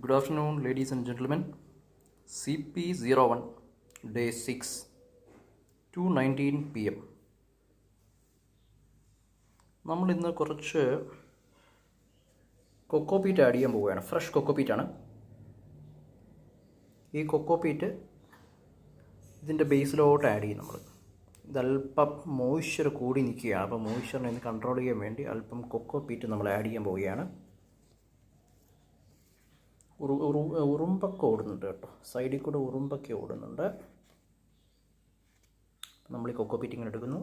Good afternoon, ladies and gentlemen. CP01, day 6, 2:19 PM. നമ്മൾ ഇന്ന് കുറച്ച് കൊക്കോപീറ്റ് ആഡ് ചെയ്യാൻ പോവുകയാണ്. ഫ്രഷ് കൊക്കോപീറ്റാണ്. ഈ കൊക്കോപീറ്റ് ഇതിൻ്റെ ബേസിലോട്ട് ആഡ് ചെയ്യും നമ്മൾ. ഇതല്പം മോയ്സ്ചർ കൂടി നിൽക്കുകയാണ്. അപ്പോൾ മോയ്സ്ചറിനെ ഒന്ന് കൺട്രോൾ ചെയ്യാൻ വേണ്ടി അല്പം കൊക്കോപീറ്റ് നമ്മൾ ആഡ് ചെയ്യാൻ പോവുകയാണ്. ഉറുമ്പൊക്കെ ഓടുന്നുണ്ട് കേട്ടോ, സൈഡിൽ കൂടെ ഉറുമ്പൊക്കെ ഓടുന്നുണ്ട്. നമ്മൾ ഈ കൊക്കോപീറ്റ് ഇങ്ങനെ എടുക്കുന്നു,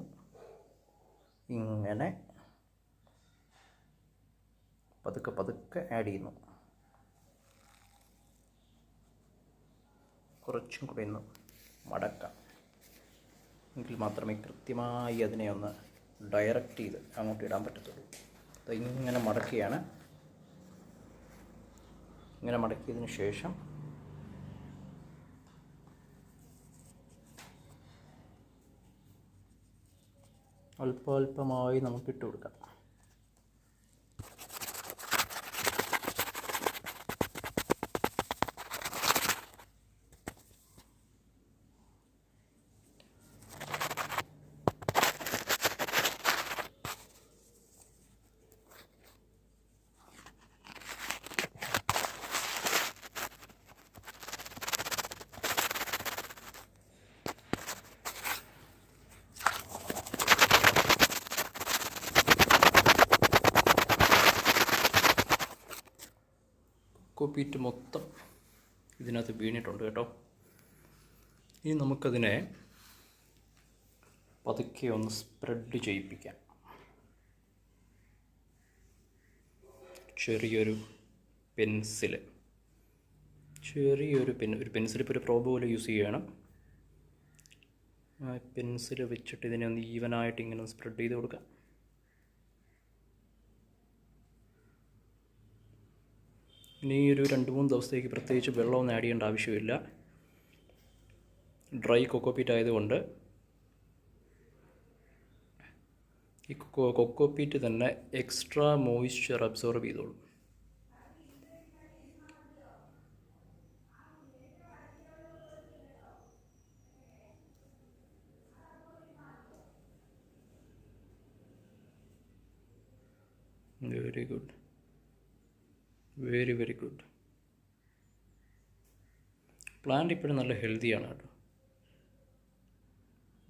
ഇങ്ങനെ പതുക്കെ പതുക്കെ ആഡ് ചെയ്യുന്നു. കുറച്ചും കൂടെ ഒന്ന് മടക്കാം, എങ്കിൽ മാത്രമേ കൃത്യമായി അതിനെ ഒന്ന് ഡയറക്റ്റ് ചെയ്ത് അങ്ങോട്ട് ഇടാൻ പറ്റത്തുള്ളൂ. അത് ഇങ്ങനെ മടക്കുകയാണ്. ഇങ്ങനെ മടക്കിയതിന് ശേഷം അല്പാൽപമായി നമുക്ക് ഇട്ട് കൊടുക്കാം. കൊക്കോപീറ്റ് മൊത്തം ഇതിനകത്ത് വീണിട്ടുണ്ട് കേട്ടോ. ഇനി നമുക്കതിനെ പതുക്കെ ഒന്ന് സ്പ്രെഡ് ചെയ്യിപ്പിക്കാം. ചെറിയൊരു പെൻസിൽ, ഒരു പെൻസിൽ ഇപ്പോൾ ഒരു പ്രോബ് പോലെ യൂസ് ചെയ്യണം. ആ പെൻസിൽ വെച്ചിട്ട് ഇതിനെ ഒന്ന് ഈവനായിട്ട് ഇങ്ങനെ സ്പ്രെഡ് ചെയ്ത് കൊടുക്കാം. ഇനി ഒരു 2-3 ദിവസത്തേക്ക് പ്രത്യേകിച്ച് വെള്ളമൊന്നും ആഡ് ചെയ്യേണ്ട ആവശ്യമില്ല. ഡ്രൈ കൊക്കോപീറ്റ് ആയതുകൊണ്ട് ഈ കൊക്കോപീറ്റ് തന്നെ എക്സ്ട്രാ മോയ്സ്ചർ അബ്സോർബ് ചെയ്തോളും. Very good, very good. Plant ഇപ്പോഴും നല്ല ഹെൽത്തിയാണ് കേട്ടോ.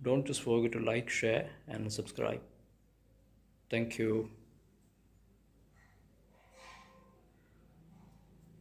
Don't just forget to like, share and subscribe. Thank U.